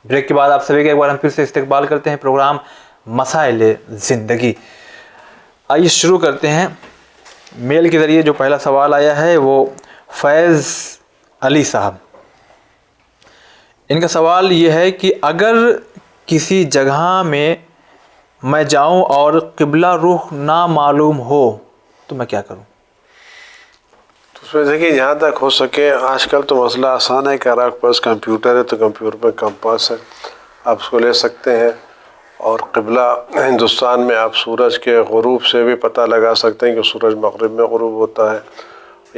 Break کے بعد آپ سبھی کا ایک بار ہم پھر سے استقبال کرتے ہیں پروگرام مسائل زندگی. آئیے شروع کرتے ہیں. میل کے ذریعے جو پہلا سوال آیا ہے وہ فیض علی صاحب. ان کا سوال یہ ہے کہ اگر کسی جگہ میں جاؤں اور قبلہ رخ نہ معلوم ہو تو میں کیا کروں؟ تو اس میں دیکھیے جہاں تک ہو سکے آج کل تو مسئلہ آسان ہے کہ اگر آپ کے پاس کمپیوٹر ہے تو کمپیوٹر پہ کمپاس ہے، آپ اس کو لے سکتے ہیں، اور قبلہ ہندوستان میں آپ سورج کے غروب سے بھی پتہ لگا سکتے ہیں کہ سورج مغرب میں غروب ہوتا ہے،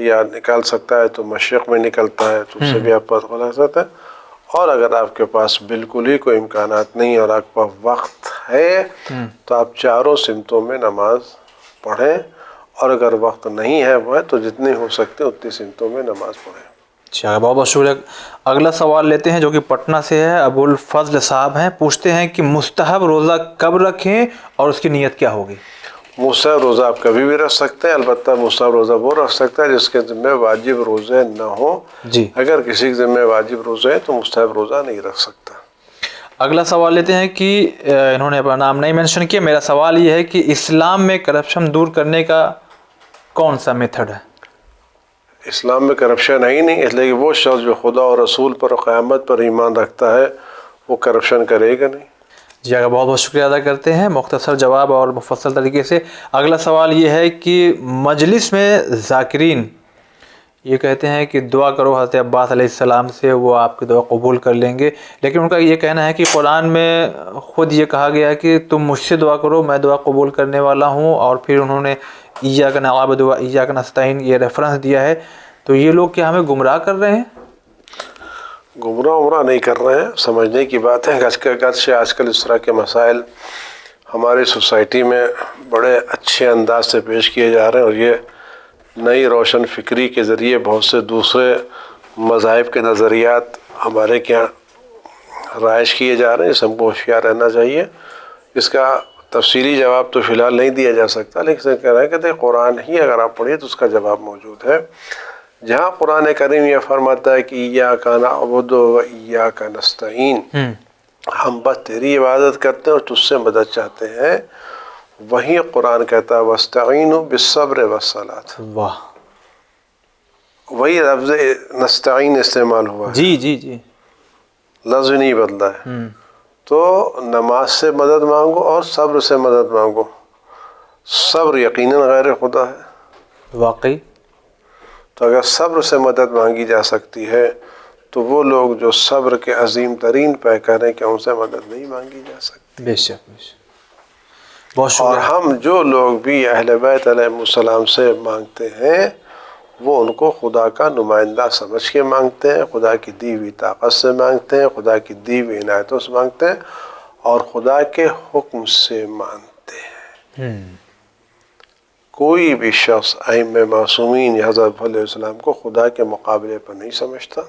یا نکال سکتا ہے تو مشرق میں نکلتا ہے، تو اس سے بھی آپ پتہ لگا سکتے ہیں. اور اگر آپ کے پاس بالکل ہی کوئی امکانات نہیں اور آپ کے پاس وقت ہے تو آپ چاروں سمتوں میں نماز پڑھیں، اور اگر وقت نہیں ہے وہ تو جتنی ہو سکتے اتنی سمتوں میں نماز پڑھیں. اچھا، بہت بہت شکریہ. اگلا سوال لیتے ہیں جو کہ پٹنہ سے ہے. ابو الفضل صاحب ہیں، پوچھتے ہیں کہ مستحب روزہ کب رکھیں اور اس کی نیت کیا ہوگی؟ مستحب روزہ آپ کبھی بھی رکھ سکتے ہیں، البتہ مستحب روزہ وہ رکھ سکتا ہے جس کے ذمہ واجب روزے نہ ہوں. جی، اگر کسی کے ذمہ واجب روزے ہیں تو مستحب روزہ نہیں رکھ سکتا. اگلا سوال لیتے ہیں کہ انہوں نے اپنا نام نہیں مینشن کیا. میرا سوال یہ ہے کہ اسلام میں کرپشن دور کرنے کا کون سا میتھڈ ہے؟ اسلام میں کرپشن ہے ہی نہیں، اس لیے کہ وہ شخص جو خدا اور رسول پر اور قیامت پر ایمان رکھتا ہے وہ کرپشن کرے گا نہیں. جی، اگر بہت بہت شکریہ ادا کرتے ہیں مختصر جواب اور مفصل طریقے سے. اگلا سوال یہ ہے کہ مجلس میں ذاکرین یہ کہتے ہیں کہ دعا کرو حضرت عباس علیہ السلام سے، وہ آپ کی دعا قبول کر لیں گے، لیکن ان کا یہ کہنا ہے کہ قرآن میں خود یہ کہا گیا ہے کہ تم مجھ سے دعا کرو، میں دعا قبول کرنے والا ہوں، اور پھر انہوں نے ایاک نعبد و ایاک نستعین یہ ریفرنس دیا ہے. تو یہ لوگ کیا ہمیں گمراہ کر رہے ہیں؟ گمراہ نہیں کر رہے ہیں، سمجھنے کی بات ہے. گرچہ آج کل اس طرح کے مسائل ہماری سوسائٹی میں بڑے اچھے انداز سے پیش کیے جا رہے ہیں، اور یہ نئی روشن فکری کے ذریعے بہت سے دوسرے مذاہب کے نظریات ہمارے یہاں رائج کیے جا رہے ہیں. اس ہم کو ہوشیار رہنا چاہیے. اس کا تفصیلی جواب تو فی الحال نہیں دیا جا سکتا، لیکن یہ کہہ رہا ہے کہ قرآن ہی اگر آپ پڑھیے تو اس کا جواب موجود ہے. جہاں قرآن کریم یہ فرماتا ہے کہ ایاک نعبد و ایاک نستعین، ہم بس تیری عبادت کرتے ہیں اور تجھ سے مدد چاہتے ہیں، وہیں قرآن کہتا ہے وَاسْتَعِینُوا بِالصَّبْرِ وَالصَّلَاةِ. واہ، وہی لفظ نستعین استعمال ہوا ہے، جی لفظ نہیں بدلا ہے. تو نماز سے مدد مانگو اور صبر سے مدد مانگو. صبر یقیناً غیر خدا ہے، واقعی. تو اگر صبر سے مدد مانگی جا سکتی ہے تو وہ لوگ جو صبر کے عظیم ترین پیکر ہیں کیا ان سے مدد نہیں مانگی جا سکتی؟ بے شک. بہت شکریہ. اور ہم جو لوگ بھی اہل بیت علیہ السلام سے مانگتے ہیں وہ ان کو خدا کا نمائندہ سمجھ کے مانگتے ہیں، خدا کی دی ہوئی طاقت سے مانگتے ہیں، خدا کی دی ہوئی عنایتوں سے مانگتے ہیں، اور خدا کے حکم سے مانگتے ہیں. کوئی بھی شخص ائمہ معصومین یا حضرت علیہ السلام کو خدا کے مقابلے پر نہیں سمجھتا.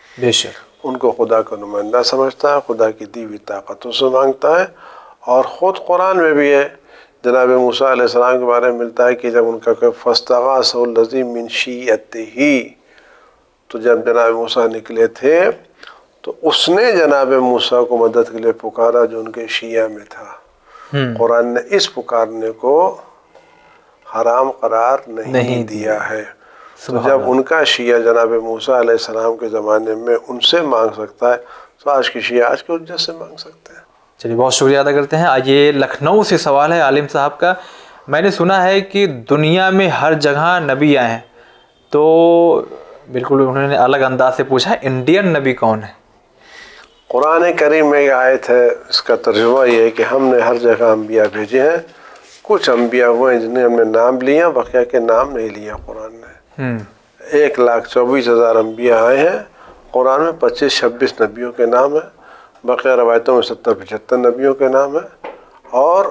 بے شک. ان کو خدا کا نمائندہ سمجھتا ہے، خدا کی دی ہوئی طاقتوں سے مانگتا ہے. اور خود قرآن میں بھی ہے، جناب موسیٰ علیہ السلام کے بارے میں ملتا ہے کہ جب ان کا فَاسْتَغَاثَهُ الَّذِي مِنْ شِيعَتِهِ، تو جب جناب موسیٰ نکلے تھے تو اس نے جناب موسیٰ کو مدد کے لیے پکارا جو ان کے شیعہ میں تھا. قرآن نے اس پکارنے کو حرام قرار نہیں دیا ہے. تو جب ان کا شیعہ جناب موسیٰ علیہ السلام کے زمانے میں ان سے مانگ سکتا ہے تو آج کی شیعہ آج کی حجت سے مانگ سکتے ہیں. چلیے، بہت شکریہ ادا کرتے ہیں. یہ لکھنؤ سے سوال ہے عالم صاحب کا. میں نے سنا ہے کہ دنیا میں ہر جگہ نبی آئے ہیں، تو بالکل انہوں نے الگ انداز سے پوچھا انڈین نبی کون ہے؟ قرآن کریم میں یہ آیت ہے، اس کا ترجمہ یہ ہے کہ ہم نے ہر جگہ انبیاء بھیجے ہیں. کچھ انبیاء ہوئے ہیں جنہیں ہم نے نام لیا، بقیہ کے نام نہیں لیا. قرآن نے 1,24,000 انبیاء آئے ہیں. قرآن میں 25-26 نبیوں کے نام ہیں، بقیہ روایتوں میں 70-75 نبیوں کے نام ہیں. اور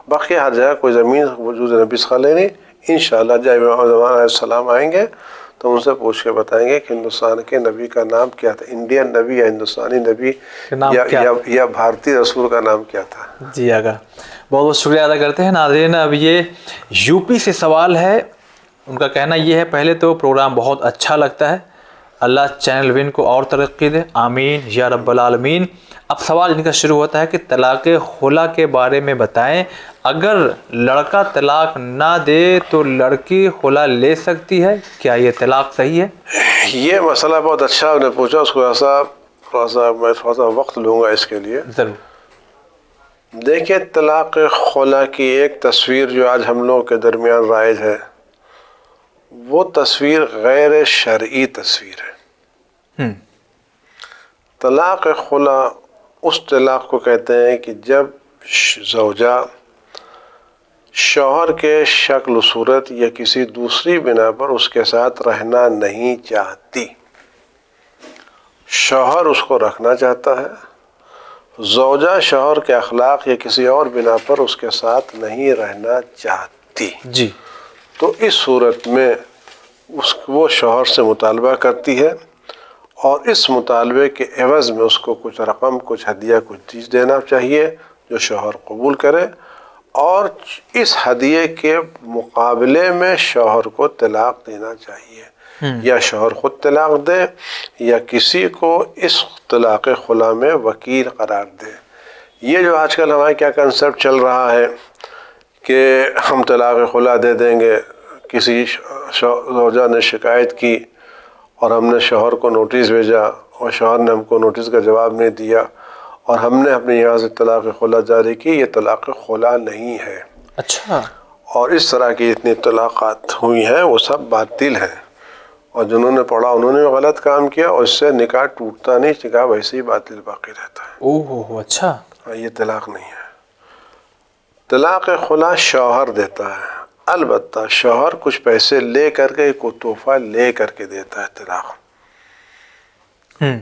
بقیہ ہر جگہ کوئی زمین وجود نبی خالی نہیں. انشاءاللہ جب زمان علیہ السلام آئیں گے تو ان سے پوچھ کے بتائیں گے کہ ہندوستان کے نبی کا نام کیا تھا، انڈین نبی یا ہندوستانی نبی یا بھارتی رسول کا نام کیا تھا. جی آگا، بہت بہت شکریہ ادا کرتے ہیں. ناظرین، اب یہ یو پی سے سوال ہے. ان کا کہنا یہ ہے، پہلے تو پروگرام بہت اچھا لگتا ہے، اللہ چینل ون کو اور ترقی دے، آمین یا رب العالمین۔ اب سوال ان کا شروع ہوتا ہے کہ طلاق خلا کے بارے میں بتائیں، اگر لڑکا طلاق نہ دے تو لڑکی خلا لے سکتی ہے، کیا یہ طلاق صحیح ہے؟ یہ مسئلہ بہت اچھا آپ نے پوچھا، اس کو میں تھوڑا سا وقت لوں گا اس کے لیے۔ ضرور۔ دیکھیں، طلاق خلا کی ایک تصویر جو آج ہم لوگوں کے درمیان رائج ہے، وہ تصویر غیر شرعی تصویر ہے۔ طلاق خلا اس طلاق کو کہتے ہیں کہ جب زوجہ شوہر کے شکل و صورت یا کسی دوسری بنا پر اس کے ساتھ رہنا نہیں چاہتی، شوہر اس کو رکھنا چاہتا ہے، زوجہ شوہر کے اخلاق یا کسی اور بنا پر اس کے ساتھ نہیں رہنا چاہتی، جی، تو اس صورت میں وہ شوہر سے مطالبہ کرتی ہے، اور اس مطالبے کے عوض میں اس کو کچھ رقم، کچھ ہدیہ، کچھ چیز دینا چاہیے جو شوہر قبول کرے، اور اس ہدیے کے مقابلے میں شوہر کو طلاق دینا چاہیے، یا شوہر خود طلاق دے یا کسی کو اس طلاق خلا میں وکیل قرار دے۔ یہ جو آج کل ہمارے کیا کنسپٹ چل رہا ہے کہ ہم طلاق خلا دے دیں گے، کسی زوجہ نے شکایت کی اور ہم نے شوہر کو نوٹس بھیجا اور شوہر نے ہم کو نوٹس کا جواب نہیں دیا اور ہم نے اپنے یہاں سے طلاق خلا جاری کی، یہ طلاق خلا نہیں ہے۔ اچھا۔ اور اس طرح کی اتنی طلاقات ہوئی ہیں وہ سب باطل ہیں، اور جنہوں نے پڑھا انہوں نے غلط کام کیا، اور اس سے نکاح ٹوٹتا نہیں، نکاح ویسے ہی باطل باقی رہتا ہے۔ اوہ، اچھا۔ یہ طلاق نہیں ہے۔ طلاق خلا شوہر دیتا ہے، البتہ شوہر کچھ پیسے لے کر کے، کوئی تحفہ لے کر کے دیتا ہے طلاق،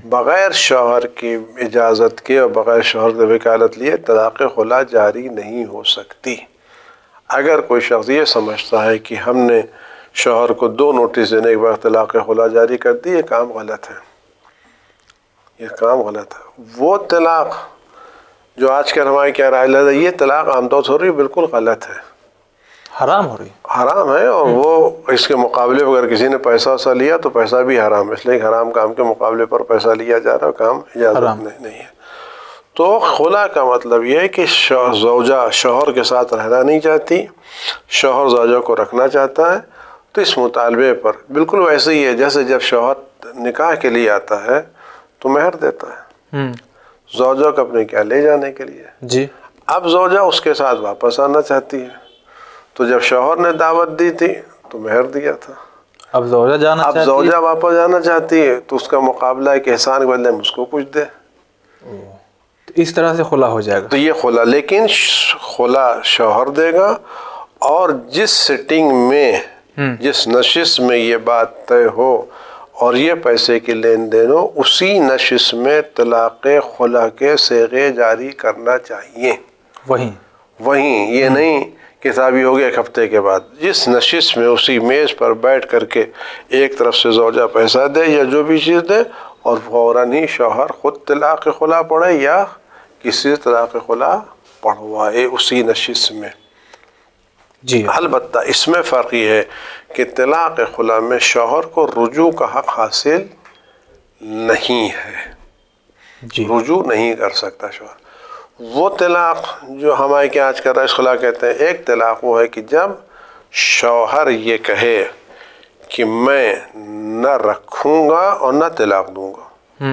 بغیر شوہر کی اجازت کے اور بغیر شوہر کی وکالت لیے طلاق خلا جاری نہیں ہو سکتی۔ اگر کوئی شخص یہ سمجھتا ہے کہ ہم نے شوہر کو 2 نوٹس دینے کے بعد طلاق خلا جاری کر دی، یہ کام غلط ہے، یہ کام غلط ہے۔ وہ طلاق جو آج کل ہمارے کیا رائے ہے، یہ طلاق عام طور سے ہو رہی ہے، بالکل غلط ہے، حرام ہو رہی، حرام ہے، اور وہ اس کے مقابلے میں اگر کسی نے پیسہ ویسا لیا تو پیسہ بھی حرام ہے، اس لیے حرام کام کے مقابلے پر پیسہ لیا جا رہا ہے، کام اجازت نہیں ہے۔ تو خلا کا مطلب یہ ہے کہ زوجہ شوہر کے ساتھ رہنا نہیں چاہتی، شوہر زوجہ کو رکھنا چاہتا ہے، تو اس مطالبے پر بالکل ویسے ہی ہے جیسے جب شوہر نکاح کے لیے آتا ہے تو مہر دیتا ہے زوجہ کو اپنے کیا لے جانے کے لیے۔ جی۔ اب زوجہ اس کے ساتھ واپس آنا چاہتی ہے، تو جب شوہر نے دعوت دی تھی تو مہر دیا تھا، اب زوجہ واپس جانا چاہتی ہے تو اس کا مقابلہ ہے کہ احسان کے بدلے میں اس کو کچھ دے، اس طرح سے خلا ہو جائے گا۔ تو یہ خلا، لیکن خلا شوہر دے گا، اور جس سیٹنگ میں، جس نشست میں یہ بات طے ہو اور یہ پیسے کی لین دین ہو، اسی نشست میں طلاق خلا کے صیغے جاری کرنا چاہیے، وہیں یہ نہیں کہ صاحب ہو گیا 1 ہفتے کے بعد، جس نشست میں اسی میز پر بیٹھ کر کے ایک طرف سے زوجہ پیسہ دے یا جو بھی چیز دے، اور فوراً ہی شوہر خود طلاق خلا پڑھے یا کسی طلاق خلا پڑھوائے اسی نشست میں۔ جی۔ البتہ اس میں فرق یہ ہے کہ طلاق خلا میں شوہر کو رجوع کا حق حاصل نہیں ہے، جی، رجوع نہیں کر سکتا شوہر۔ وہ طلاق جو ہمارے کے آج کل رئیس خلا کہتے ہیں، ایک طلاق وہ ہے کہ جب شوہر یہ کہے کہ میں نہ رکھوں گا اور نہ طلاق دوں گا،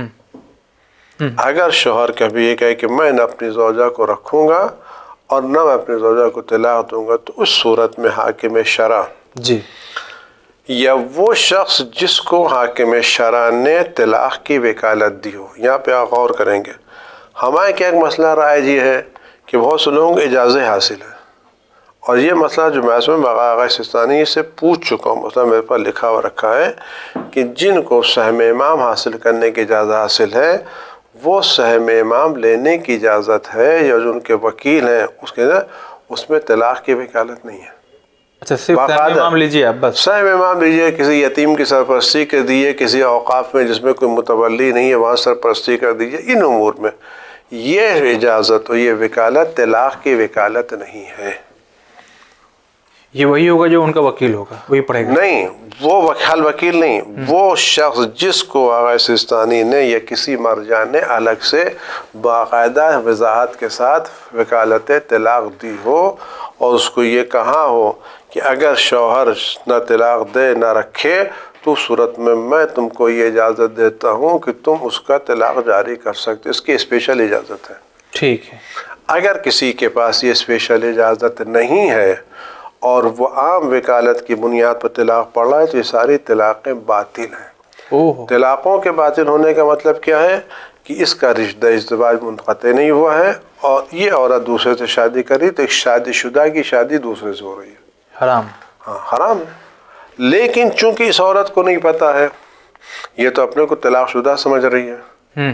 اگر شوہر کبھی یہ کہے کہ میں نہ اپنی زوجہ کو رکھوں گا اور نہ میں اپنی زوجہ کو طلاق دوں گا، تو اس صورت میں حاکم شرع، جی، یا وہ شخص جس کو حاکم شرع نے طلاق کی وکالت دی ہو، یہاں پہ آپ غور کریں گے، ہمارے کیا ایک مسئلہ رائج یہ ہے کہ بہت سے لوگوں کو اجازت حاصل ہے، اور یہ مسئلہ جو میں اس میں آغا سستانی سے پوچھ چکا ہوں، مسئلہ میرے پاس لکھا ہوا رکھا ہے کہ جن کو سہم امام حاصل کرنے کی اجازت حاصل ہے، وہ سہم امام لینے کی اجازت ہے، یا جو ان کے وکیل ہیں اس میں طلاق کی وکالت نہیں ہے۔ اچھا، صرف سہم امام لیجیے، اب بس سہم امام لیجیے، کسی یتیم کی سرپرستی کر دیجیے، کسی اوقاف میں جس میں کوئی متولی نہیں ہے وہاں سرپرستی کر دیجیے، ان امور میں یہ اجازت اور یہ وکالت طلاق کی وکالت نہیں ہے۔ یہ وہی ہوگا جو ان کا وکیل ہوگا, وہی پڑھے گا؟ نہیں, وہ وکیل نہیں, وہ شخص جس کو آغا سیستانی نے یا کسی مرجع نے الگ سے باقاعدہ وضاحت کے ساتھ وکالت طلاق دی ہو اور اس کو یہ کہا ہو کہ اگر شوہر نہ طلاق دے نہ رکھے تو صورت میں تم کو یہ اجازت دیتا ہوں کہ تم اس کا طلاق جاری کر سکتے, اس کی اسپیشل اجازت ہے. ٹھیک ہے. اگر کسی کے پاس یہ اسپیشل اجازت نہیں ہے اور وہ عام وکالت کی بنیاد پر طلاق پڑ رہا ہے تو یہ ساری طلاقیں باطل ہیں. طلاقوں کے باطل ہونے کا مطلب کیا ہے کہ اس کا رشتہ ازدواج منقطع نہیں ہوا ہے اور یہ عورت دوسرے سے شادی کری تو ایک شادی شدہ کی شادی دوسرے سے ہو رہی ہے. حرام. ہاں حرام ہے. لیکن چونکہ اس عورت کو نہیں پتا ہے, یہ تو اپنے کو طلاق شدہ سمجھ رہی ہے,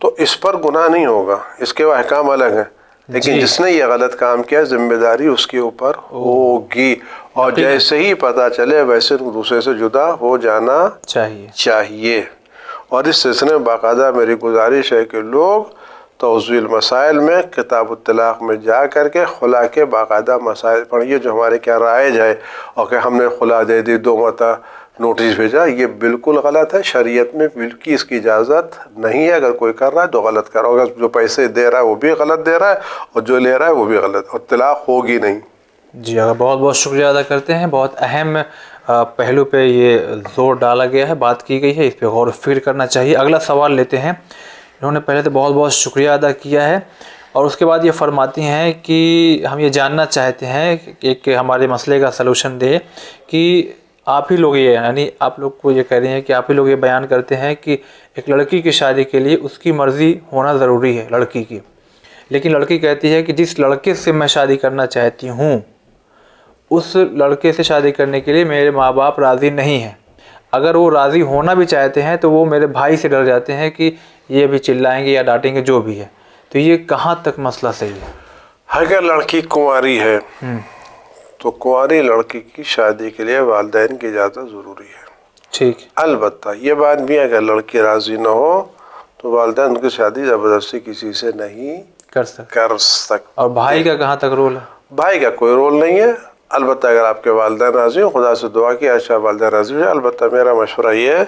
تو اس پر گناہ نہیں ہوگا, اس کے وہ احکام الگ ہیں. لیکن جس نے یہ غلط کام کیا ذمہ داری اس کے اوپر ہوگی, اور جیسے ہی پتہ چلے ویسے دوسرے سے جدا ہو جانا چاہیے. اور اس سلسلے میں باقاعدہ میری گزارش ہے کہ لوگ توضیح المسائل میں کتاب الطلاق میں جا کر کے خلا کے باقاعدہ مسائل پڑھیے جو ہمارے کیا رائج ہے, اور کہ ہم نے خلا دے دی 2 مرتبہ نوٹس بھیجا, یہ بالکل غلط ہے. شریعت میں بالکل اس کی اجازت نہیں ہے. اگر کوئی کر رہا ہے تو غلط کر رہا ہے, اگر جو پیسے دے رہا ہے وہ بھی غلط دے رہا ہے اور جو لے رہا ہے وہ بھی غلط, اور طلاق ہوگی نہیں. جی بہت بہت شکریہ ادا کرتے ہیں. بہت اہم پہلو پہ یہ زور ڈالا گیا ہے, بات کی گئی ہے, اس پہ غور و فکر کرنا چاہیے. اگلا سوال لیتے ہیں. انہوں نے پہلے تو بہت بہت شکریہ ادا کیا ہے, اور اس کے بعد یہ فرماتی ہیں کہ ہم یہ جاننا چاہتے ہیں کہ ہمارے مسئلے کا سلوشن دے کہ آپ ہی لوگ یہ یعنی آپ لوگ کو یہ کہہ رہے ہیں کہ آپ ہی لوگ یہ بیان کرتے ہیں کہ ایک لڑکی کی شادی کے لیے اس کی مرضی ہونا ضروری ہے لڑکی کی, لیکن لڑکی کہتی ہے کہ جس لڑکے سے میں شادی کرنا چاہتی ہوں اس لڑکے سے شادی کرنے کے لیے میرے ماں باپ راضی نہیں ہیں. اگر وہ راضی ہونا بھی چاہتے ہیں تو وہ میرے بھائی سے ڈر جاتے ہیں کہ یہ بھی چلائیں گے یا ڈانٹیں گے جو بھی ہے. تو یہ کہاں تک مسئلہ صحیح ہے؟ اگر لڑکی کنواری ہے تو کنواری لڑکی کی شادی کے لیے والدین کی اجازت ضروری ہے. ٹھیک. البتہ یہ بات بھی اگر لڑکی راضی نہ ہو تو والدین کی شادی زبردستی کسی سے نہیں کر سکتے. اور بھائی کا کہاں تک رول ہے؟ بھائی کا کوئی رول نہیں ہے. البتہ اگر آپ کے والدین راضی ہوں, خدا سے دعا کی اچھا والدین راضی ہو. البتہ میرا مشورہ یہ ہے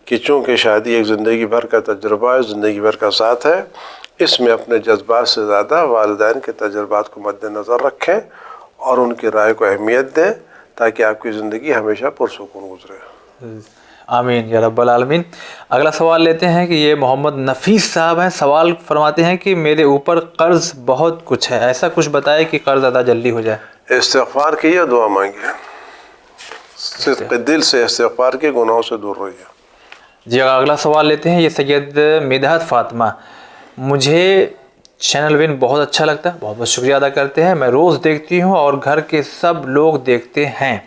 کہ چونکہ شادی ایک زندگی بھر کا تجربہ ہے, زندگی بھر کا ساتھ ہے, اس میں اپنے جذبات سے زیادہ والدین کے تجربات کو مد نظر رکھیں اور ان کی رائے کو اہمیت دیں تاکہ آپ کی زندگی ہمیشہ پرسکون گزرے. آمین یا رب العالمین. اگلا سوال لیتے ہیں کہ یہ محمد نفیس صاحب ہیں. سوال فرماتے ہیں کہ میرے اوپر قرض بہت کچھ ہے, ایسا کچھ بتائے کہ قرض ادا جلدی ہو جائے. استغفار کیجیے, دعا مانگیے, صدق دل سے استغفار کے گناہوں سے دور رہیے. جی اگلا سوال لیتے ہیں. یہ سید مدحت فاطمہ, مجھے چینل ون بہت اچھا لگتا ہے, بہت بہت شکریہ ادا کرتے ہیں. میں روز دیکھتی ہوں اور گھر کے سب لوگ دیکھتے ہیں.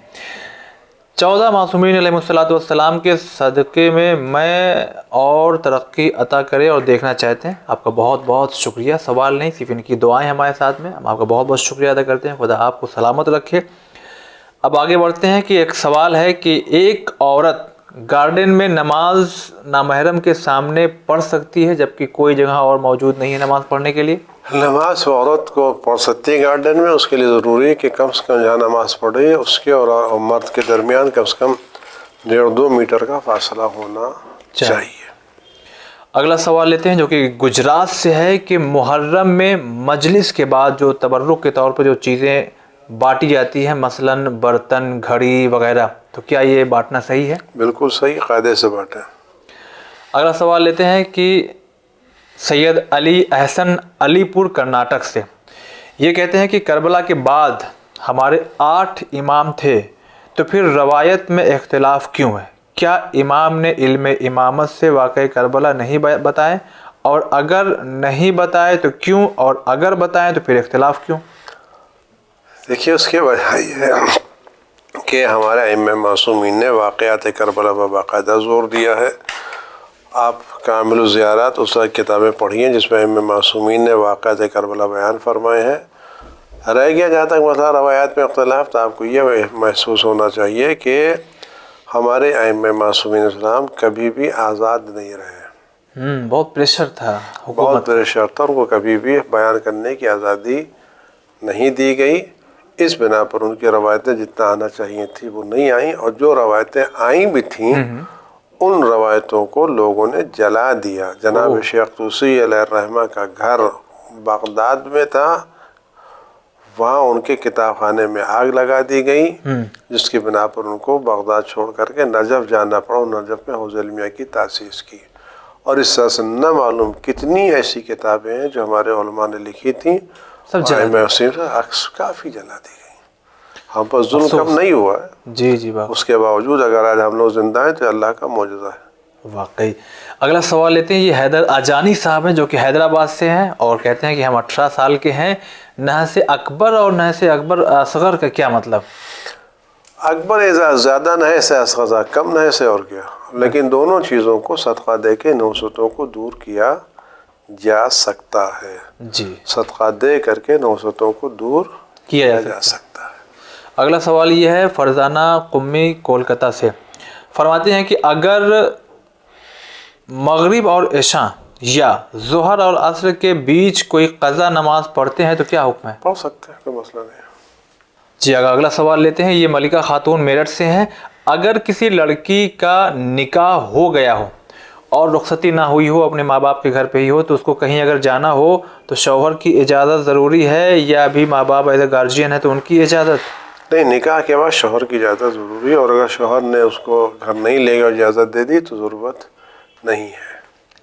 14 معصومین علیہ السلام کے صدقے میں اور ترقی عطا کرے اور دیکھنا چاہتے ہیں. آپ کا بہت بہت شکریہ. سوال نہیں, صرف ان کی دعائیں ہمارے ساتھ میں. ہم آپ کا بہت بہت شکریہ ادا کرتے ہیں. خدا آپ کو سلامت رکھے. اب آگے بڑھتے ہیں کہ ایک سوال ہے کہ ایک عورت گارڈن میں نماز نامحرم کے سامنے پڑھ سکتی ہے جبکہ کوئی جگہ اور موجود نہیں ہے نماز پڑھنے کے لیے؟ نماز عورت کو پڑھ سکتی ہے گارڈن میں. اس کے لیے ضروری ہے کہ کم سے کم جہاں نماز پڑھے اس کے اور مرد کے درمیان کم سے کم 1.5-2 میٹر کا فاصلہ ہونا چاہیے. اگلا سوال لیتے ہیں جو کہ گجرات سے ہے کہ محرم میں مجلس کے بعد جو تبرک کے طور پر جو چیزیں بانٹی جاتی ہیں, مثلاً برتن, گھڑی وغیرہ, تو کیا یہ بانٹنا صحیح ہے؟ بالکل صحیح, قاعدے سے بانٹیں. اگلا سوال لیتے ہیں کہ سید علی احسن علی پور کرناٹک سے. یہ کہتے ہیں کہ کربلا کے بعد ہمارے 8 امام تھے تو پھر روایت میں اختلاف کیوں ہے؟ کیا امام نے علم امامت سے واقعہ کربلا نہیں بتائے, اور اگر نہیں بتائے تو کیوں, اور اگر بتائیں تو پھر اختلاف کیوں؟ دیکھیے اس کی وجہ یہ ہے کہ ہمارے ائمہ معصومین نے واقعات کربلا پر باقاعدہ زور دیا ہے. آپ کامل الزیارات اس طرح کتابیں پڑھی ہیں جس میں ائمہ معصومین نے واقعات کربلا بیان فرمائے ہیں. رہ گیا جہاں تک مسئلہ روایات میں اختلاف, تو آپ کو یہ محسوس ہونا چاہیے کہ ہمارے ائمہ معصومین اسلام کبھی بھی آزاد نہیں رہے. بہت پریشر تھا, بہت پریشر تھا, ان کو کبھی بھی بیان کرنے کی آزادی نہیں دی گئی. اس بنا پر ان کی روایتیں جتنا آنا چاہیے تھی وہ نہیں آئیں، اور جو روایتیں آئیں بھی تھیں ان روایتوں کو لوگوں نے جلا دیا۔ جناب شیخ طوسی علیہ الرحمہ کا گھر بغداد میں تھا، وہاں ان کے کتاب خانے میں آگ لگا دی گئی، جس کی بنا پر ان کو بغداد چھوڑ کر کے نجف جانا پڑا، نجف میں حوض علمیہ کی تاسیس کی۔ اور اس طرح سے نہ معلوم کتنی ایسی کتابیں ہیں جو ہمارے علماء نے لکھی تھیں، کافی جلا دی گئی۔ ہم پر ظلم کم نہیں ہوا ہے، جی اس کے باوجود اگر آج ہم لوگ زندہ ہیں تو اللہ کا معجزہ ہے۔ واقعی۔ اگلا سوال لیتے ہیں، یہ حیدر اجانی صاحب ہیں جو کہ حیدرآباد سے ہیں، اور کہتے ہیں کہ ہم 18 سال کے ہیں، نحس اکبر اور نحس اکبر اصغر کا کیا مطلب؟ اکبر زیادہ نحس اصغر، کم نحس اور کیا، لیکن دونوں چیزوں کو صدقہ دے کے نحوستوں کو دور کیا جا سکتا ہے۔ جی، صدقہ دے کر کے نحوستوں کو دور کیا جا سکتا ہے۔ اگلا سوال یہ ہے فرزانہ قمی کولکتہ سے، فرماتے ہیں کہ اگر مغرب اور عشاء یا ظہر اور عصر کے بیچ کوئی قضا نماز پڑھتے ہیں تو کیا حکم ہے؟ پڑھ سکتے ہیں، کوئی مسئلہ نہیں ہے۔ جی، اگلا سوال لیتے ہیں، یہ ملکہ خاتون میرٹھ سے ہیں، اگر کسی لڑکی کا نکاح ہو گیا ہو اور رخصتی نہ ہوئی ہو، اپنے ماں باپ کے گھر پہ ہی ہو، تو اس کو کہیں اگر جانا ہو تو شوہر کی اجازت ضروری ہے یا بھی ماں باپ ایز اے گارجین ہے تو ان کی اجازت؟ نہیں، نکاح کے بعد شوہر کی اجازت ضروری ہے، اور اگر شوہر نے اس کو گھر نہیں لے گا اور اجازت دے دی تو ضرورت نہیں ہے۔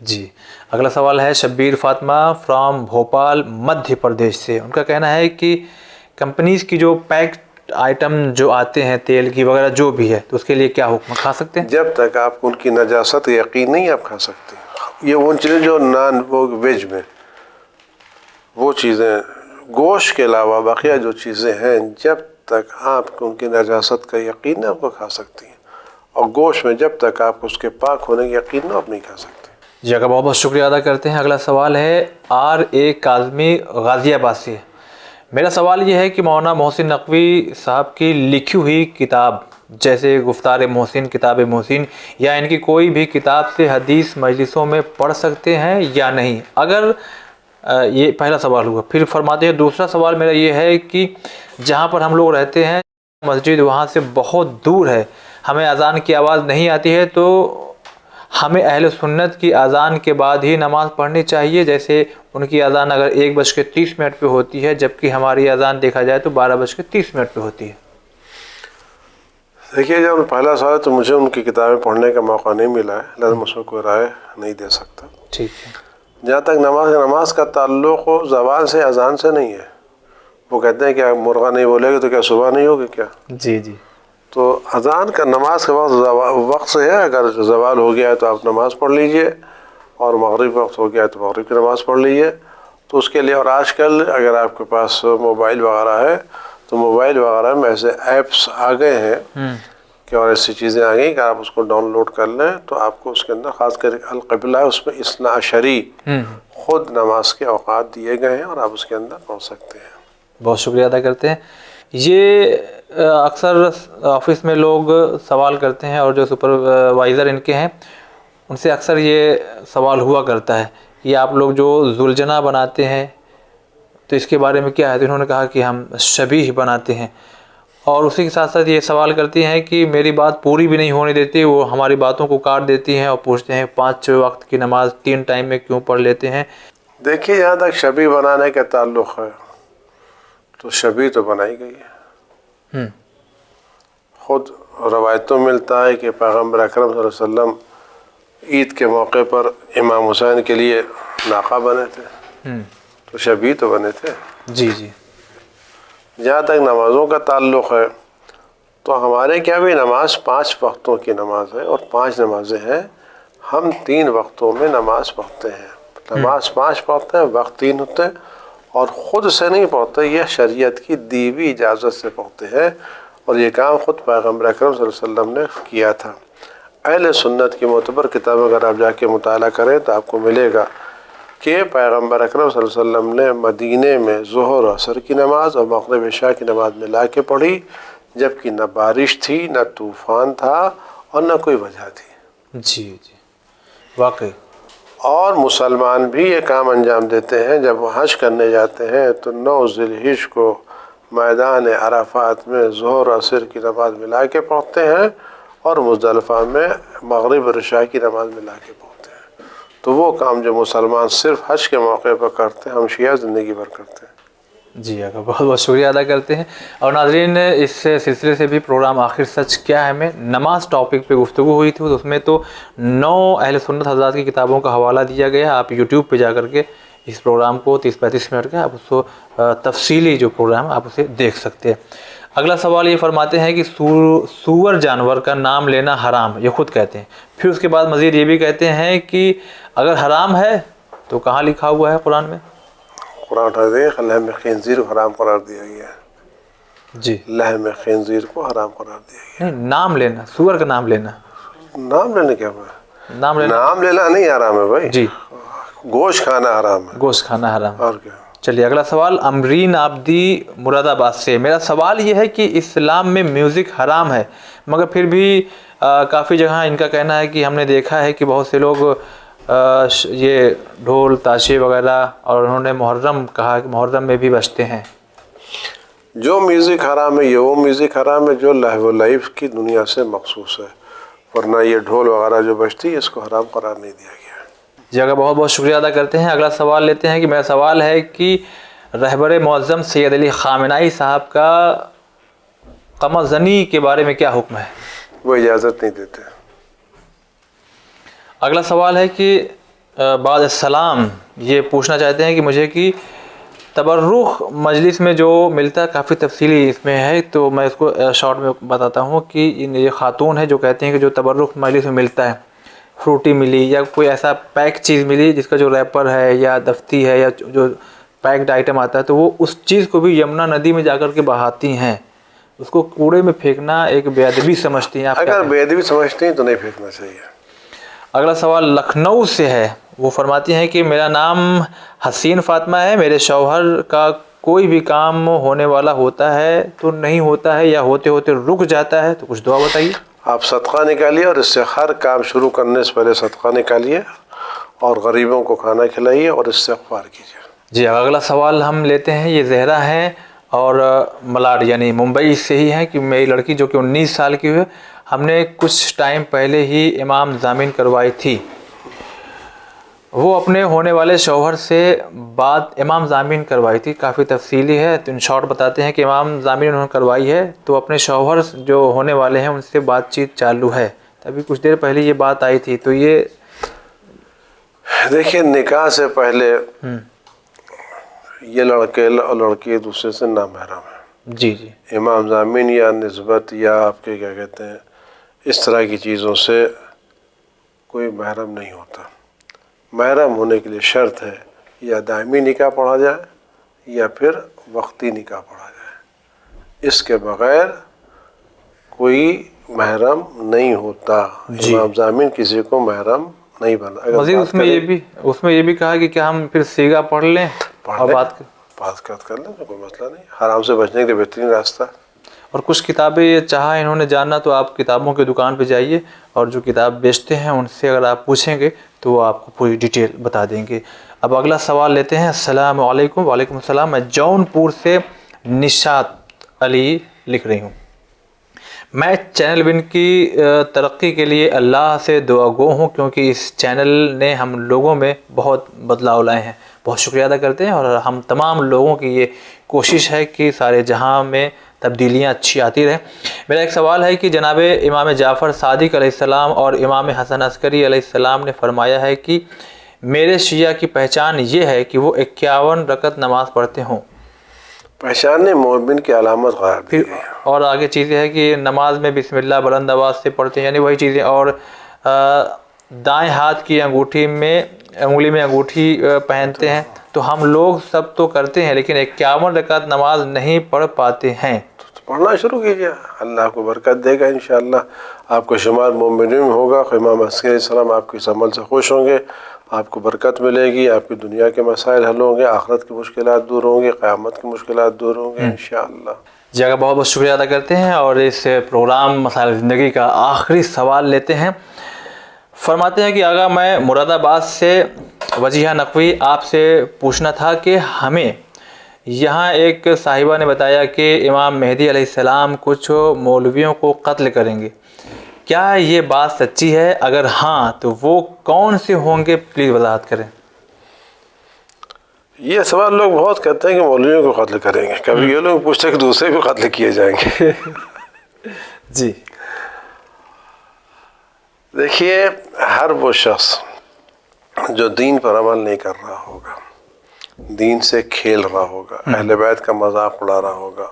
جی، اگلا سوال ہے شبیر فاطمہ فرام بھوپال مدھیہ پردیش سے، ان کا کہنا ہے کہ کمپنیز کی جو پیکڈ آئٹم جو آتے ہیں تیل کی وغیرہ جو بھی ہے تو اس کے لیے کیا حکم، کھا سکتے ہیں؟ جب تک آپ کو ان کی نجاست یقین نہیں آپ کھا سکتے۔ یہ وہ چیزیں جو وہ ویج میں وہ چیزیں، گوشت کے علاوہ بقیہ جو چیزیں ہیں، جب تک آپ کو ان کی نجاست کا یقین ہے آپ کو کھا سکتی ہیں، اور گوشت میں جب تک آپ کو اس کے پاک ہونے کا یقین نہ آپ نہیں کھا سکتے۔ جی، کا بہت بہت شکریہ ادا کرتے ہیں۔ اگلا سوال ہے RA کاظمی غازی آباد سے، میرا سوال یہ ہے کہ مولانا محسن نقوی صاحب کی لکھی ہوئی کتاب جیسے گفتار محسن، کتاب محسن یا ان کی کوئی بھی کتاب سے حدیث مجلسوں میں پڑھ سکتے ہیں یا نہیں؟ اگر یہ پہلا سوال ہوا، پھر فرماتے ہیں دوسرا سوال میرا یہ ہے کہ جہاں پر ہم لوگ رہتے ہیں مسجد وہاں سے بہت دور ہے، ہمیں اذان کی آواز نہیں آتی ہے، تو ہمیں اہل سنت کی اذان کے بعد ہی نماز پڑھنی چاہیے؟ جیسے ان کی اذان اگر 1:30 پہ ہوتی ہے جبکہ ہماری اذان دیکھا جائے تو 12:30 پہ ہوتی ہے۔ دیکھیے، جب پہلا سوال تو مجھے ان کی کتابیں پڑھنے کا موقع نہیں ملا ہے، لہٰذا میں اس میں کوئی رائے نہیں دے سکتا۔ ٹھیک ہے۔ جہاں تک نماز کا تعلق ہو، زوال سے اذان سے نہیں ہے۔ وہ کہتے ہیں کہ مرغا نہیں بولے گا تو کیا صبح نہیں ہوگی کیا؟ جی جی، تو اذان کا نماز کا وقت سے ہے، اگر زوال ہو گیا ہے تو آپ نماز پڑھ لیجئے، اور مغرب وقت ہو گیا ہے تو مغرب کی نماز پڑھ لیجئے۔ تو اس کے لیے، اور آج کل اگر آپ کے پاس موبائل وغیرہ ہے تو موبائل وغیرہ میں ایسے ایپس آ گئے ہیں کہ، اور ایسی چیزیں آ گئی کہ آپ اس کو ڈاؤن لوڈ کر لیں تو آپ کو اس کے اندر خاص کر القبلہ اس میں 12 خود نماز کے اوقات دیے گئے ہیں، اور آپ اس کے اندر پڑھ سکتے ہیں۔ بہت شکریہ ادا کرتے ہیں۔ یہ اکثر آفس میں لوگ سوال کرتے ہیں، اور جو سپروائزر ان کے ہیں ان سے اکثر یہ سوال ہوا کرتا ہے کہ آپ لوگ جو ذوالجناح بناتے ہیں تو اس کے بارے میں کیا ہے؟ تو انہوں نے کہا کہ ہم شبیہ بناتے ہیں، اور اسی کے ساتھ ساتھ یہ سوال کرتی ہیں کہ میری بات پوری بھی نہیں ہونے دیتی، وہ ہماری باتوں کو کاٹ دیتی ہیں اور پوچھتے ہیں 5 وقت کی نماز 3 ٹائم میں کیوں پڑھ لیتے ہیں؟ دیکھیے، یہاں تک شبیہ بنانے کا تعلق ہے تو شبیہ تو بنائی گئی ہے۔ خود روایتوں ملتا ہے کہ پیغمبر اکرم صلی اللہ علیہ وسلم عید کے موقع پر امام حسین کے لیے ناقہ بنے تھے، تو شبیہ تو بنے تھے۔ جی جی، جہاں تک نمازوں کا تعلق ہے تو ہمارے کیا بھی نماز 5 وقتوں کی نماز ہے، اور 5 نمازیں ہیں، ہم 3 وقتوں میں نماز پڑھتے ہیں۔ نماز 5 پڑھتے ہیں، وقت 3 ہوتے ہیں، اور خود سے نہیں پڑھتے، یہ شریعت کی دی ہوئی اجازت سے پڑھتے ہیں، اور یہ کام خود پیغمبر اکرم صلی اللہ علیہ وسلم نے کیا تھا۔ اہل سنت کی معتبر کتابیں اگر آپ جا کے مطالعہ کریں تو آپ کو ملے گا کہ پیغمبر اکرم صلی اللہ علیہ وسلم نے مدینے میں ظہر و عصر کی نماز اور مغرب عشاء کی نماز ملا کے پڑھی، جبکہ نہ بارش تھی، نہ طوفان تھا، اور نہ کوئی وجہ تھی۔ جی جی، واقعی۔ اور مسلمان بھی یہ کام انجام دیتے ہیں، جب وہ حج کرنے جاتے ہیں تو 9 ذی الحجہ کو میدان عرفات میں ظہر و عصر کی نماز ملا کے پڑھتے ہیں اور مزدلفہ میں مغرب اور عشاء کی نماز ملا کے پڑھتے ہیں. تو وہ کام جو مسلمان صرف حج کے موقع پر کرتے ہیں ہم شیعہ زندگی بھر کرتے ہیں. جی آقا بہت بہت شکریہ ادا کرتے ہیں. اور ناظرین اس سلسلے سے بھی پروگرام آخر سچ کیا ہے میں نماز ٹاپک پہ گفتگو ہوئی تھی، تو اس میں تو 9 اہل سنت حضرات کی کتابوں کا حوالہ دیا گیا. آپ یوٹیوب پہ جا کر کے اس پروگرام کو 30-35 منٹ کا آپ اس کو تفصیلی جو پروگرام آپ اسے دیکھ سکتے ہیں. اگلا سوال یہ فرماتے ہیں کہ سور جانور کا نام لینا حرام، یہ خود کہتے ہیں. پھر اس کے بعد مزید یہ بھی کہتے ہیں کہ اگر حرام ہے تو کہاں لکھا ہوا ہے قرآن میں؟ قرآن اٹھا دیں لحم خنزیر کو حرام قرار دیا گیا ہے. جی لحم خنزیر کو حرام قرار دیا گیا. نہیں، نام لینا، سور کا نام لینا. نام لینے کیا ہوا ہے؟ نام لینا نام لینا نہیں حرام ہے بھائی. جی گوشت کھانا حرام ہے. گوشت کھانا حرام. اور کیا. چلیے اگلا سوال امرین آبدی مراد آباد سے. میرا سوال یہ ہے کہ اسلام میں میوزک حرام ہے، مگر پھر بھی کافی جگہ ان کا کہنا ہے کہ ہم نے دیکھا ہے کہ بہت سے لوگ یہ ڈھول تاشے وغیرہ، اور انہوں نے محرم کہا کہ محرم میں بھی بجتے ہیں. جو میوزک حرام ہے یہ وہ میوزک حرام ہے جو لہو و لعب کی دنیا سے مخصوص ہے، ورنہ یہ ڈھول وغیرہ جو بجتی ہے اس کو حرام قرار نہیں دیا گیا. جی اگر بہت بہت شکریہ ادا کرتے ہیں. اگلا سوال لیتے ہیں کہ میرا سوال ہے کہ رہبر معظم سید علی خامنہئی صاحب کا قمر زنی کے بارے میں کیا حکم ہے؟ وہ اجازت نہیں دیتے. اگلا سوال ہے کہ بعد السلام یہ پوچھنا چاہتے ہیں کہ مجھے کہ تبرک مجلس میں جو ملتا ہے کافی تفصیلی اس میں ہے، تو میں اس کو شارٹ میں بتاتا ہوں کہ یہ خاتون ہے جو کہتے ہیں کہ جو تبرک مجلس میں ملتا ہے، فروٹی ملی یا کوئی ایسا پیک چیز ملی جس کا جو ریپر ہے یا دفتی ہے یا جو پیکڈ آئٹم آتا ہے، تو وہ اس چیز کو بھی یمنا ندی میں جا کر کے بہاتی ہیں. اس کو کوڑے میں پھینکنا ایک بے ادبی سمجھتی ہیں. اگر بے ادبی سمجھتی ہیں تو نہیں پھینکنا چاہیے. اگلا سوال لکھنؤ سے ہے. وہ فرماتی ہیں کہ میرا نام حسین فاطمہ ہے، میرے شوہر کا کوئی بھی کام ہونے والا ہوتا ہے تو نہیں ہوتا ہے یا ہوتے ہوتے رک جاتا ہے، تو کچھ دعا بتائیے. آپ صدقہ نکالیے اور اس سے ہر کام شروع کرنے سے پہلے صدقہ نکالیے اور غریبوں کو کھانا کھلائیے اور استغفار کیجیے. جی اگلا سوال ہم لیتے ہیں. یہ زہرا ہیں اور ملاڈ یعنی ممبئی سے ہی ہیں کہ میری لڑکی جو کہ 19 سال کی ہے، ہم نے کچھ ٹائم پہلے ہی امام ضامن کروائی تھی. وہ اپنے ہونے والے شوہر سے بعد امام ضامن کروائی تھی. کافی تفصیلی ہے تو ان شارٹ بتاتے ہیں کہ امام ضامن انہوں نے کروائی ہے تو اپنے شوہر جو ہونے والے ہیں ان سے بات چیت چالو ہے. ابھی کچھ دیر پہلے یہ بات آئی تھی. تو یہ دیکھیے نکاح سے پہلے یہ لڑکے اور لڑکی ایک دوسرے سے نامحرم ہیں. جی جی امام ضامن یا نسبت یا آپ کے کیا کہتے ہیں اس طرح کی چیزوں سے کوئی محرم نہیں ہوتا. محرم ہونے کے لیے شرط ہے یا دائمی نکاح پڑھا جائے یا پھر وقتی نکاح پڑھا جائے. اس کے بغیر کوئی محرم نہیں ہوتا. امام ضامن کسی کو محرم نہیں بنا. مزید اس میں یہ بھی کہا کہ کیا ہم پھر سیگا پڑھ لیں اور بات کر لیں تو کوئی مسئلہ نہیں. حرام سے بچنے کے لیے بہترین راستہ. اور کچھ کتابیں یہ چاہا انہوں نے جاننا تو آپ کتابوں کی دکان پہ جائیے اور جو کتاب بیچتے ہیں ان سے اگر آپ پوچھیں گے تو وہ آپ کو پوری ڈیٹیل بتا دیں گے. اب اگلا سوال لیتے ہیں. السلام علیکم. وعلیکم السلام. میں جون پور سے نشات علی لکھ رہی ہوں. میں چینل ون کی ترقی کے لیے اللہ سے دعا گو ہوں کیونکہ اس چینل نے ہم لوگوں میں بہت بدلاؤ لائے ہیں. بہت شکریہ ادا کرتے ہیں اور ہم تمام لوگوں کی یہ کوشش ہے کہ سارے جہاں میں تبدیلیاں اچھی آتی رہیں. میرا ایک سوال ہے کہ جناب امام جعفر صادق علیہ السلام اور امام حسن عسکری علیہ السلام نے فرمایا ہے کہ میرے شیعہ کی پہچان یہ ہے کہ وہ 51 رکعت نماز پڑھتے ہوں. پہچان مومن کی علامت قرار دی گئی. اور آگے چیزیں ہے کہ نماز میں بسم اللہ بلند آواز سے پڑھتے ہیں یعنی وہی چیزیں. اور دائیں ہاتھ کی انگوٹھی میں انگلی میں انگوٹھی پہنتے ہیں. تو ہم لوگ سب تو کرتے ہیں لیکن 51 رکعت نماز نہیں پڑھ پاتے ہیں. پڑھنا شروع کیجیے. اللہ کو برکت دے گا انشاءاللہ. آپ کو شمار مومنین میں ہوگا. امام عسکری علیہ السلام آپ کے اس عمل سے خوش ہوں گے. آپ کو برکت ملے گی. آپ کی دنیا کے مسائل حل ہوں گے. آخرت کی مشکلات دور ہوں گے. قیامت کی مشکلات دور ہوں گے انشاءاللہ. جی بہت بہت شکریہ ادا کرتے ہیں. اور اس پروگرام مسائل زندگی کا آخری سوال لیتے ہیں. فرماتے ہیں کہ آقا میں مراد آباد سے وجیہہ نقوی آپ سے پوچھنا تھا کہ ہمیں یہاں ایک صاحبہ نے بتایا کہ امام مہدی علیہ السلام کچھ مولویوں کو قتل کریں گے، کیا یہ بات سچی ہے؟ اگر ہاں تو وہ کون سے ہوں گے، پلیز وضاحت کریں۔ یہ سوال لوگ بہت کرتے ہیں کہ مولویوں کو قتل کریں گے، کبھی یہ لوگ پوچھتے ہیں کہ دوسرے بھی قتل کیے جائیں گے۔ جی دیکھیے، ہر وہ شخص جو دین پر عمل نہیں کر رہا ہوگا، دین سے کھیل رہا ہوگا، اہل بیت کا مذاق اڑا رہا ہوگا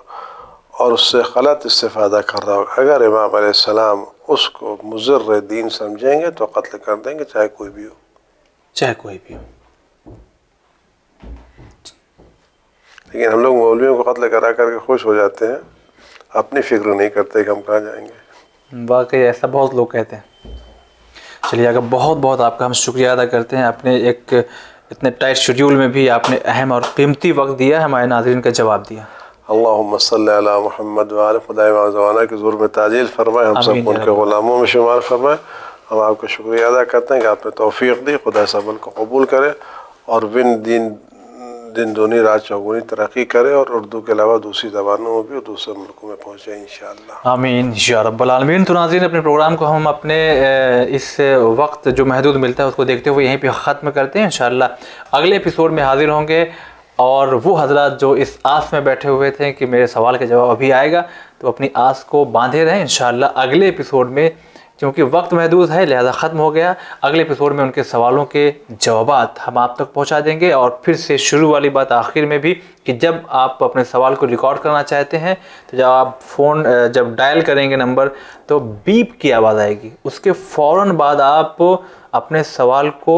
اور اس سے غلط استفادہ کر رہا ہوگا، اگر امام علیہ السلام اس کو مضر دین سمجھیں گے تو قتل کر دیں گے، چاہے کوئی بھی ہو، چاہے کوئی بھی ہو۔ لیکن ہم لوگ مولویوں کو قتل کرا کر کے خوش ہو جاتے ہیں، اپنی فکر نہیں کرتے کہ ہم کہاں جائیں گے۔ واقعی ایسا بہت لوگ کہتے ہیں۔ چلیے اگر بہت بہت آپ کا ہم شکریہ ادا کرتے ہیں، اپنے ایک اتنے ٹائٹ شیڈیول میں بھی آپ نے اہم اور قیمتی وقت دیا، ہمارے ناظرین کا جواب دیا۔ اللہم صلی علی محمد وآل خدائے زمانہ کی ظہور میں تعجیل فرمائے، ہم سب کو ان کے غلاموں میں شمار فرمائے۔ ہم آپ کا شکریہ ادا کرتے ہیں کہ آپ نے توفیق دی، خدا اس عمل کو قبول کرے اور دن دونی رات چوگنی ترقی کرے، اور اردو کے علاوہ دوسری زبانوں میں بھی اور دوسرے ملکوں میں پہنچے انشاءاللہ۔ آمین یا رب العالمین۔ تو ناظرین، اپنے پروگرام کو ہم اپنے اس وقت جو محدود ملتا ہے اس کو دیکھتے ہوئے یہیں پہ ختم کرتے ہیں۔ انشاءاللہ اگلے ایپیسوڈ میں حاضر ہوں گے، اور وہ حضرات جو اس آس میں بیٹھے ہوئے تھے کہ میرے سوال کا جواب ابھی آئے گا، تو اپنی آس کو باندھے رہیں۔ انشاءاللہ اگلے ایپیسوڈ میں، کیونکہ وقت محدود ہے لہذا ختم ہو گیا، اگلے ایپیسوڈ میں ان کے سوالوں کے جوابات ہم آپ تک پہنچا دیں گے، اور پھر سے شروع والی بات آخر میں بھی کہ جب آپ اپنے سوال کو ریکارڈ کرنا چاہتے ہیں تو جب آپ فون جب ڈائل کریں گے نمبر تو بیپ کی آواز آئے گی، اس کے فوراً بعد آپ اپنے سوال کو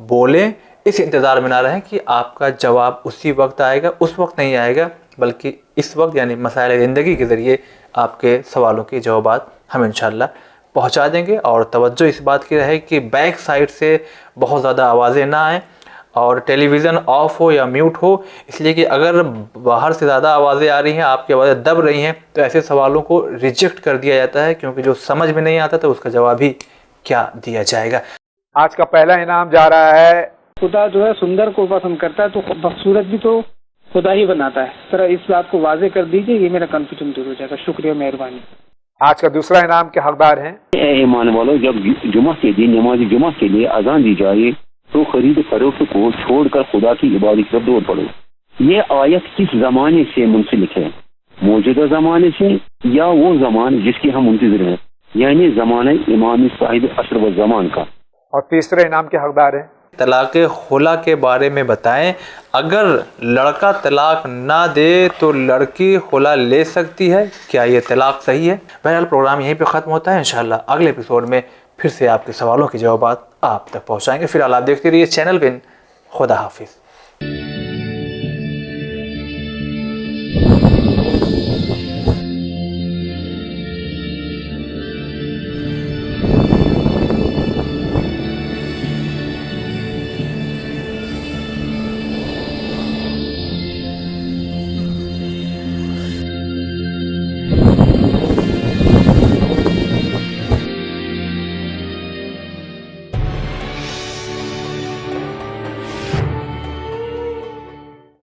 بولیں، اس انتظار میں نہ رہیں کہ آپ کا جواب اسی وقت آئے گا، اس وقت نہیں آئے گا، بلکہ اس وقت یعنی مسائل زندگی کے ذریعے آپ کے سوالوں کے جوابات ہم انشاءاللہ پہنچا دیں گے۔ اور توجہ اس بات کی رہے کہ بیک سائڈ سے بہت زیادہ آوازیں نہ آئیں، اور ٹیلی ویژن آف ہو یا میوٹ ہو، اس لیے کہ اگر باہر سے زیادہ آوازیں آ رہی ہیں، آپ کی آوازیں دب رہی ہیں، تو ایسے سوالوں کو ریجیکٹ کر دیا جاتا ہے، کیونکہ جو سمجھ میں نہیں آتا تو اس کا جواب ہی کیا دیا جائے گا۔ آج کا پہلا انعام جا رہا ہے، خدا جو ہے سندر کو پسند کرتا ہے تو خوبصورت بھی تو خدا ہی بناتا ہے، ذرا اس بات کو واضح کر دیجئے، یہ میرا کنفیوژن دور ہو جائے گا، شکریہ، مہربانی۔ آج کا دوسرا انعام کے حقدار ہیں۔ اے ایمان والو، جب جمعہ کے دن نماز جمعہ کے لیے اذان دی جائے تو خرید فروخت کو چھوڑ کر خدا کی عبادت پر دوڑ پڑو۔ یہ آیت کس زمانے سے منسلک ہے؟ موجودہ زمانے سے یا وہ زمان جس کے ہم منتظر ہیں، یعنی زمانہ امام صاحب عصر و زمان کا؟ اور تیسرے انعام کے حقدار ہیں۔ طلاق خلا کے بارے میں بتائیں، اگر لڑکا طلاق نہ دے تو لڑکی خلا لے سکتی ہے، کیا یہ طلاق صحیح ہے؟ بہرحال پروگرام یہیں پہ ختم ہوتا ہے، انشاءاللہ اگلے ایپیسوڈ میں پھر سے آپ کے سوالوں کے جوابات آپ تک پہنچائیں گے۔ فی الحال آپ دیکھتے رہیے چینل ون۔ خدا حافظ۔